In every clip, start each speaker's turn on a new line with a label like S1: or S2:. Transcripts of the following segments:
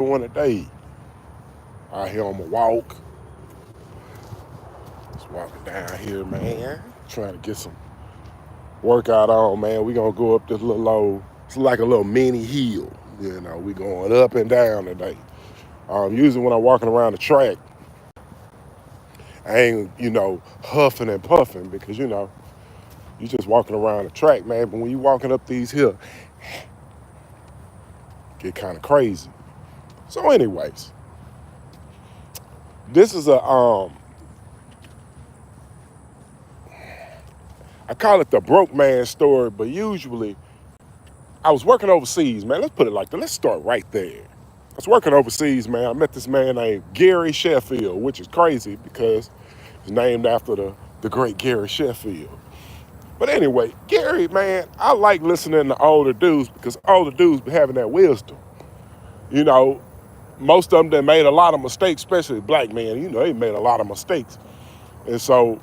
S1: doing today? Out here on my walk. Just walking down here, man. Trying to get some workout on, man. We gonna go up this little old, it's like a little mini hill. We going up and down today. Usually when I'm walking around the track, I ain't, huffing and puffing because, you just walking around the track, man. But when you walking up these hills, get kind of crazy. So anyways, this is I call it the broke man story, but usually I was working overseas, man. Let's put it like that. Let's start right there. I was working overseas, man. I met this man named Gary Sheffield, which is crazy because it's named after the great Gary Sheffield. But anyway, Gary, man, I like listening to older dudes because older dudes be having that wisdom. You know, most of them that made a lot of mistakes, especially black men, they made a lot of mistakes. And so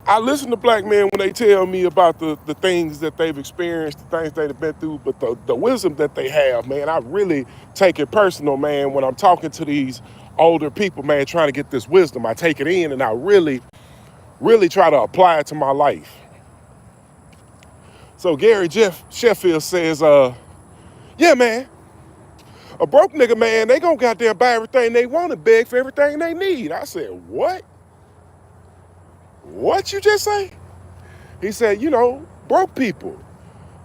S1: I listen to black men when they tell me about the things that they've experienced, the things they've been through, but the wisdom that they have, man, I really take it personal, man, when I'm talking to these older people, man, trying to get this wisdom. I take it in and I really, really try to apply it to my life. So Gary Jeff Sheffield says, yeah, man, a broke nigga, man, they gonna goddamn buy everything they want and beg for everything they need. I said, what? What you just say? He said, broke people.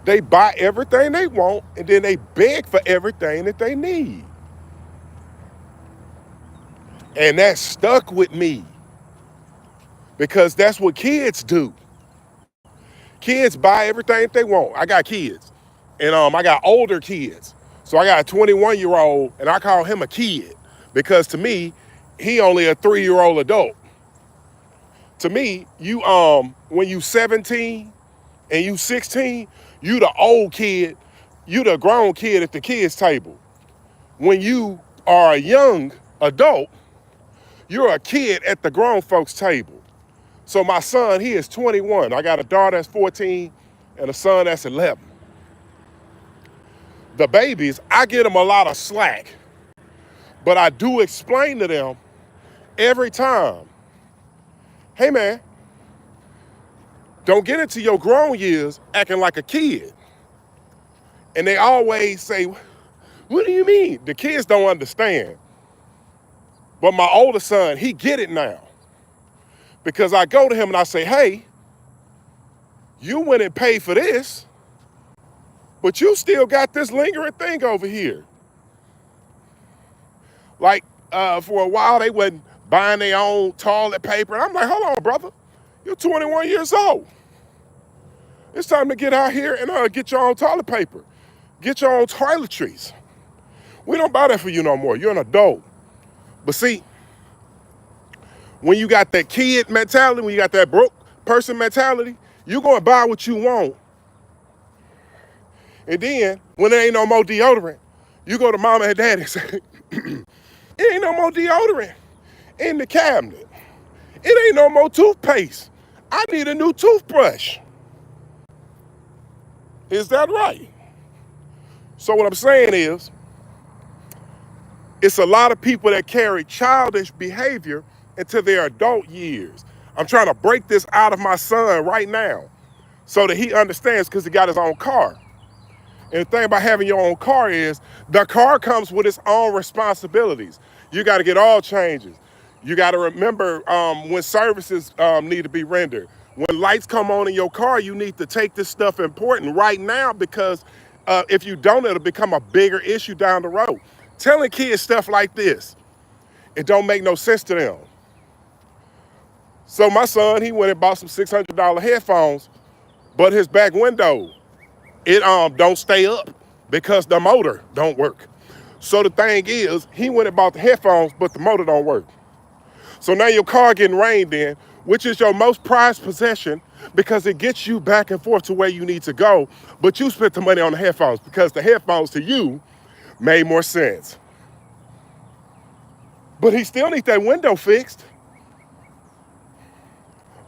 S1: They buy everything they want and then they beg for everything that they need. And that stuck with me because that's what kids do. Kids buy everything that they want. I got kids and I got older kids. So I got a 21-year-old and I call him a kid because to me, he only a 3-year-old adult. To me, you when you 17 and you 16, you the old kid, you the grown kid at the kids table. When you are a young adult, you're a kid at the grown folks table. So my son, he is 21. I got a daughter that's 14 and a son that's 11. The babies, I get them a lot of slack, but I do explain to them every time, hey man, don't get into your grown years acting like a kid. And they always say, what do you mean? The kids don't understand. But my older son, he get it now. Because I go to him and I say, hey, you went and paid for this, but you still got this lingering thing over here. Like for a while, they wasn't buying their own toilet paper. And I'm like, hold on, brother. You're 21 years old. It's time to get out here and get your own toilet paper. Get your own toiletries. We don't buy that for you no more. You're an adult. But see, when you got that kid mentality, when you got that broke person mentality, you're going to buy what you want. And then, when there ain't no more deodorant, you go to mama and daddy and say, it ain't no more deodorant in the cabinet. It ain't no more toothpaste. I need a new toothbrush. Is that right? So what I'm saying is, it's a lot of people that carry childish behavior into their adult years. I'm trying to break this out of my son right now so that he understands because he got his own car. And the thing about having your own car is the car comes with its own responsibilities. You got to get oil changes. You got to remember when services need to be rendered. When lights come on in your car, you need to take this stuff important right now because if you don't, it'll become a bigger issue down the road. Telling kids stuff like this, it don't make no sense to them. So my son, he went and bought some $600 headphones, but his back window, it don't stay up because the motor don't work. So the thing is, he went and bought the headphones, but the motor don't work. So now your car getting rained in, which is your most prized possession because it gets you back and forth to where you need to go, but you spent the money on the headphones because the headphones to you made more sense. But he still needs that window fixed.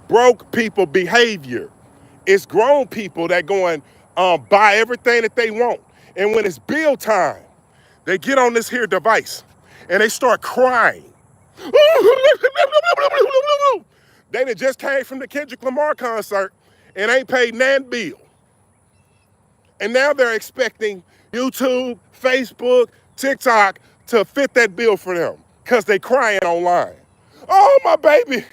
S1: Broke people behavior. It's grown people that go and buy everything that they want. And when it's bill time, They get on this here device and they start crying. They done just came from the Kendrick Lamar concert and ain't paid nan bill. And now they're expecting YouTube, Facebook, TikTok to fit that bill for them because they crying online. Oh, my baby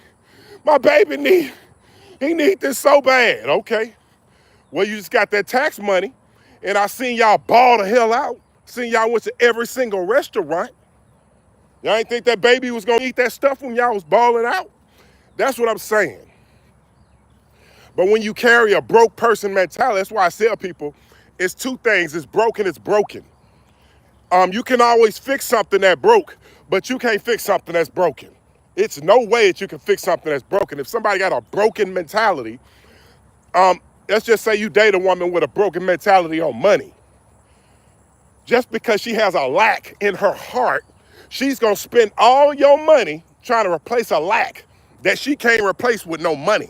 S1: he need this so bad. Okay, well, you just got that tax money, and I seen y'all ball the hell out. Seen y'all went to every single restaurant. Y'all ain't think that baby was gonna eat that stuff when y'all was balling out? That's what I'm saying. But when you carry a broke person mentality, that's why I tell people, it's two things. It's broken, it's broken. You can always fix something that broke, but you can't fix something that's broken. It's no way that you can fix something that's broken. If somebody got a broken mentality, let's just say you date a woman with a broken mentality on money. Just because she has a lack in her heart, she's gonna spend all your money trying to replace a lack that she can't replace with no money.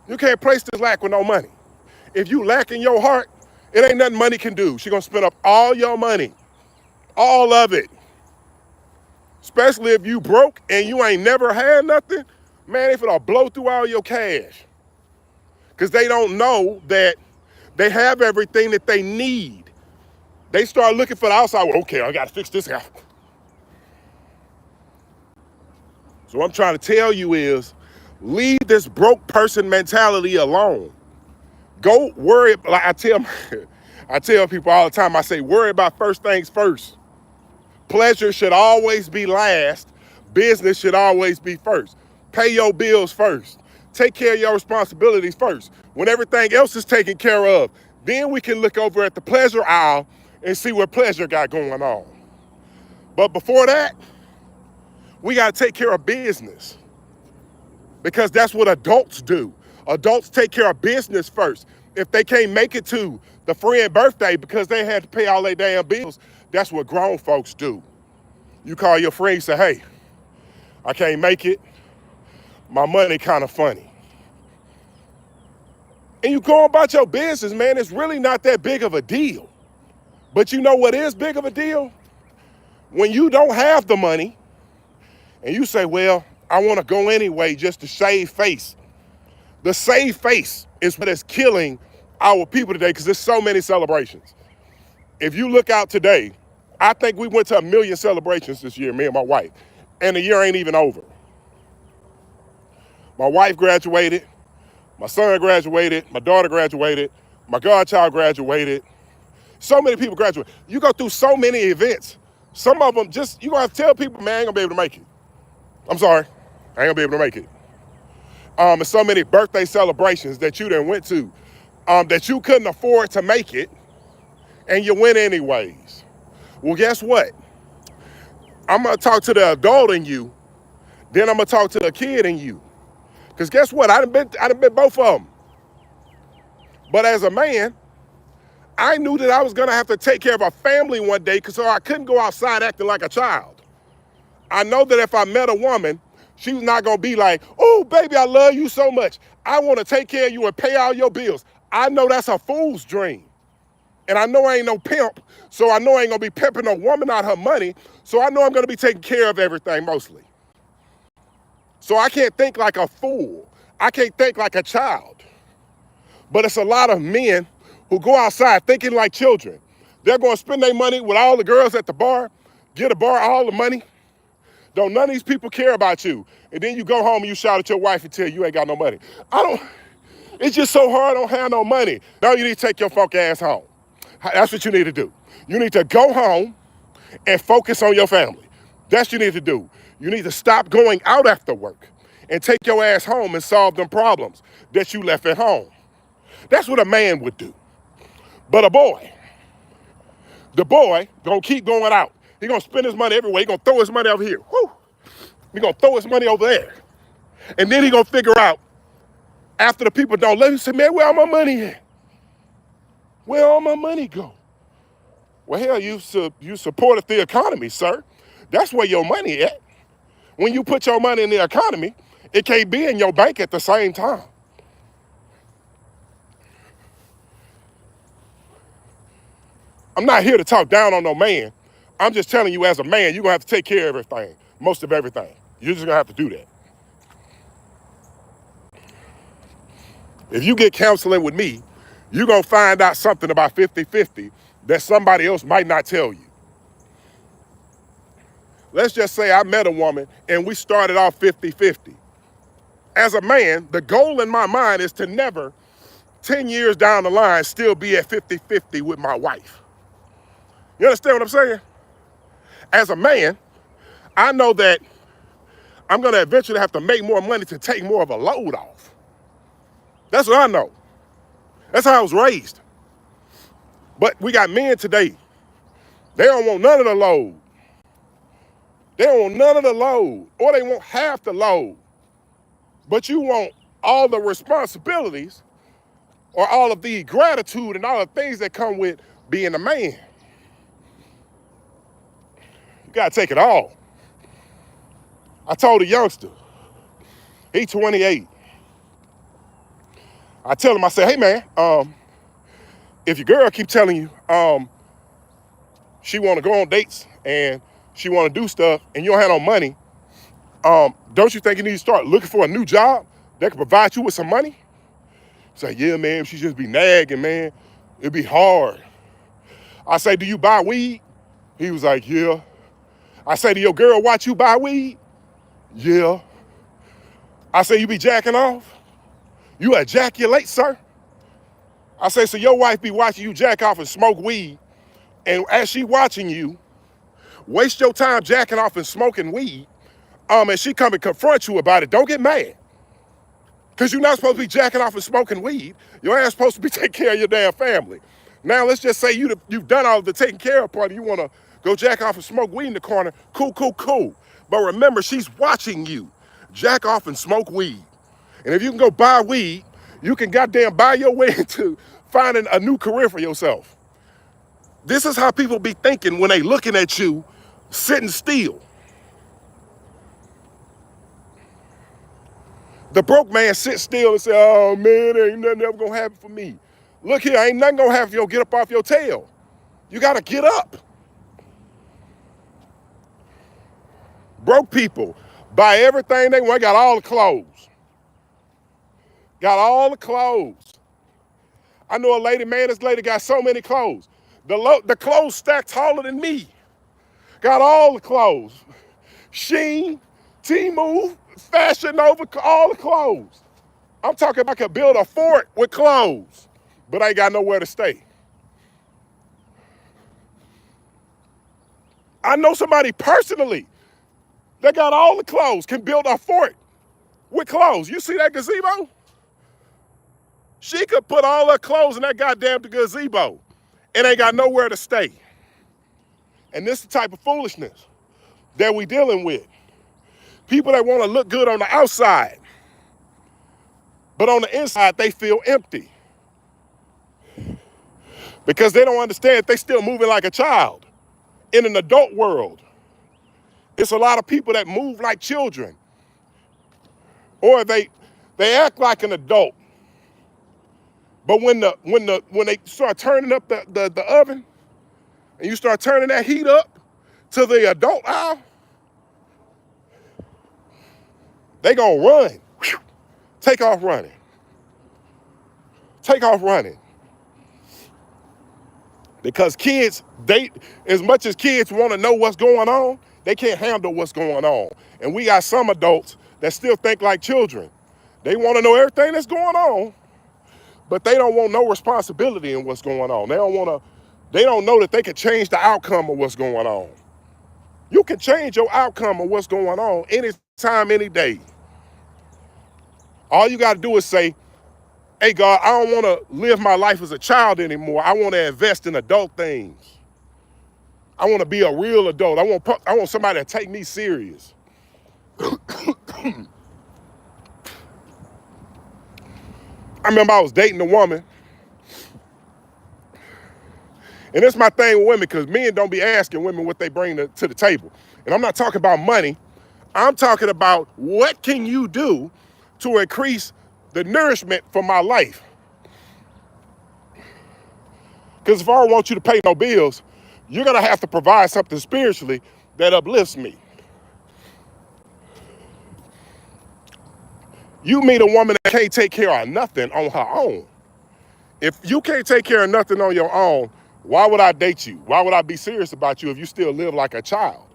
S1: You can't replace this lack with no money. If you lack in your heart, it ain't nothing money can do. She gonna spend up all your money, all of it. Especially if you broke and you ain't never had nothing, man, they finna blow through all your cash. Because they don't know that they have everything that they need. They start looking for the outside. Well, okay, I gotta fix this out. So what I'm trying to tell you is, leave this broke person mentality alone. Go worry, like I tell people all the time, I say, worry about first things first. Pleasure should always be last. Business should always be first. Pay your bills first. Take care of your responsibilities first. When everything else is taken care of, then we can look over at the pleasure aisle and see what pleasure got going on. But before that, we got to take care of business, because that's what adults do. Adults take care of business first. If they can't make it to the friend birthday because they had to pay all their damn bills, that's what grown folks do. You call your friend and say, hey, I can't make it. My money kind of funny. And you go about your business, man. It's really not that big of a deal. But you know what is big of a deal? When you don't have the money and you say, well, I want to go anyway just to save face. The save face is what is killing our people today, because there's so many celebrations. If you look out today, I think we went to 1 million celebrations this year, me and my wife, and the year ain't even over. My wife graduated, my son graduated, my daughter graduated, my godchild graduated. So many people graduate. You go through so many events. Some of them just, you gonna have to tell people, man, I ain't gonna be able to make it. I'm sorry, I ain't gonna be able to make it. And so many birthday celebrations that you done went to, that you couldn't afford to make it, and you went anyways. Well, guess what? I'm gonna talk to the adult in you, then I'm gonna talk to the kid in you. Because guess what? I done been both of them. But as a man, I knew that I was gonna have to take care of a family one day, so I couldn't go outside acting like a child. I know that if I met a woman, she was not gonna be like, oh, baby, I love you so much. I wanna take care of you and pay all your bills. I know that's a fool's dream. And I know I ain't no pimp, so I know I ain't gonna be pimping a woman out her money, so I know I'm gonna be taking care of everything mostly. So I can't think like a fool. I can't think like a child. But it's a lot of men who go outside thinking like children. They're gonna spend their money with all the girls at the bar, get a bar all the money. Don't none of these people care about you. And then you go home and you shout at your wife and tell you ain't got no money. It's just so hard, I don't have no money. Now you need to take your funk ass home. That's what you need to do. You need to go home and focus on your family. That's what you need to do. You need to stop going out after work and take your ass home and solve them problems that you left at home. That's what a man would do. But the boy gonna keep going out. He gonna spend his money everywhere. He gonna throw his money over here. Woo. He gonna throw his money over there. And then he gonna figure out, after the people don't let him, say, man, where all my money at? Where all my money go? Well, hell, you supported the economy, sir. That's where your money at. When you put your money in the economy, it can't be in your bank at the same time. I'm not here to talk down on no man. I'm just telling you, as a man, you're going to have to take care of everything, most of everything. You're just going to have to do that. If you get counseling with me, you're going to find out something about 50-50 that somebody else might not tell you. Let's just say I met a woman and we started off 50-50. As a man, the goal in my mind is to never, 10 years down the line, still be at 50-50 with my wife. You understand what I'm saying? As a man, I know that I'm going to eventually have to make more money to take more of a load off. That's what I know. That's how I was raised. But we got men today. They don't want none of the load. They don't want none of the load, or they want half the load. But you want all the responsibilities or all of the gratitude and all the things that come with being a man. You gotta take it all. I told a youngster, he 28. I tell him, I say, hey man, if your girl keep telling you she wanna go on dates and she wanna do stuff and you don't have no money, don't you think you need to start looking for a new job that can provide you with some money? He's like, yeah, man, she just be nagging, man. It'd be hard. I say, do you buy weed? He was like, yeah. I say, do your girl watch you buy weed? Yeah. I say, you be jacking off? You ejaculate, sir? I say, so your wife be watching you jack off and smoke weed, and as she watching you, waste your time jacking off and smoking weed, and she come and confront you about it, don't get mad. Because you're not supposed to be jacking off and smoking weed. Your ass supposed to be taking care of your damn family. Now, let's just say you've done all the taking care of part, and you want to go jack off and smoke weed in the corner. Cool, cool, cool. But remember, she's watching you jack off and smoke weed. And if you can go buy weed, you can goddamn buy your way into finding a new career for yourself. This is how people be thinking when they looking at you sitting still. The broke man sits still and say, oh man, ain't nothing ever gonna happen for me. Look here, ain't nothing gonna happen if you don't get up off your tail. You gotta get up. Broke people buy everything they want, got all the clothes. Got all the clothes. I know a lady, man, this lady got so many clothes. The clothes stacked taller than me. Got all the clothes. Shein, Temu, Fashion Nova, all the clothes. I'm talking about I could build a fort with clothes, but I ain't got nowhere to stay. I know somebody personally that got all the clothes, can build a fort with clothes. You see that gazebo? She could put all her clothes in that goddamn gazebo and ain't got nowhere to stay. And this is the type of foolishness that we dealing with. People that want to look good on the outside, but on the inside, they feel empty. Because they don't understand they still moving like a child in an adult world. It's a lot of people that move like children. Or they act like an adult. But when they start turning up the oven, and you start turning that heat up to the adult aisle, they gonna run. Take off running. Take off running. Because kids, as much as kids want to know what's going on, they can't handle what's going on. And we got some adults that still think like children. They want to know everything that's going on, but they don't want no responsibility in what's going on. They don't know that they can change the outcome of what's going on. You can change your outcome of what's going on anytime, any day. All you got to do is say, hey, God, I don't want to live my life as a child anymore. I want to invest in adult things. I want to be a real adult. I want somebody to take me serious. I remember I was dating a woman. And it's my thing with women, because men don't be asking women what they bring to the table. And I'm not talking about money. I'm talking about what can you do to increase the nourishment for my life. Because if I don't want you to pay no bills, you're going to have to provide something spiritually that uplifts me. You meet a woman that can't take care of nothing on her own. If you can't take care of nothing on your own, why would I date you? Why would I be serious about you if you still live like a child?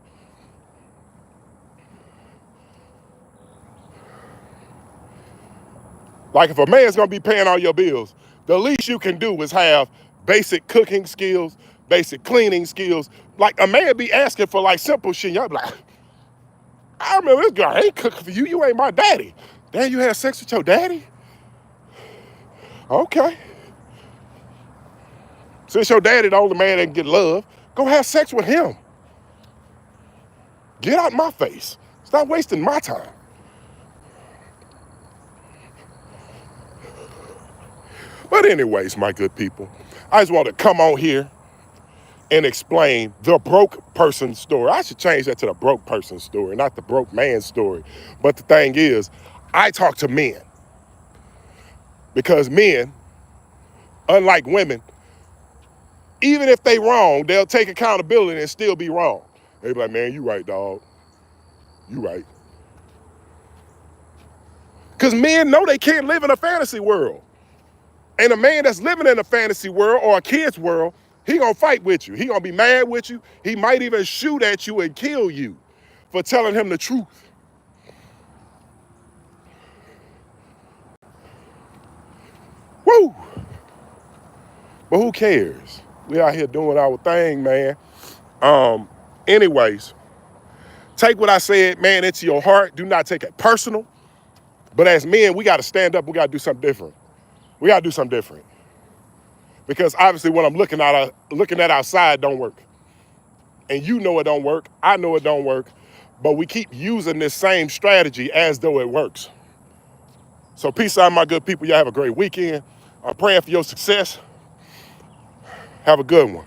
S1: Like if a man's gonna be paying all your bills, the least you can do is have basic cooking skills, basic cleaning skills. Like a man be asking for like simple shit. Y'all be like, I remember this girl ain't cooking for you. You ain't my daddy. Damn, you had sex with your daddy? Okay. Since your daddy the only man that can get love, go have sex with him. Get out my face. Stop wasting my time. But anyways, my good people, I just want to come on here and explain the broke person story. I should change that to the broke person story, not the broke man story. But the thing is, I talk to men because men, unlike women, even if they wrong, they'll take accountability and still be wrong. They be like, man, you right, dog. You right. Because men know they can't live in a fantasy world. And a man that's living in a fantasy world or a kid's world, he gonna fight with you. He gonna be mad with you. He might even shoot at you and kill you for telling him the truth. Woo! But who cares? We out here doing our thing, man. Anyways, take what I said, man, into your heart. Do not take it personal. But as men, we gotta stand up. We gotta do something different. We gotta do something different. Because obviously what I'm looking at outside don't work. And you know it don't work. I know it don't work. But we keep using this same strategy as though it works. So peace out, my good people. Y'all have a great weekend. I'm praying for your success. Have a good one.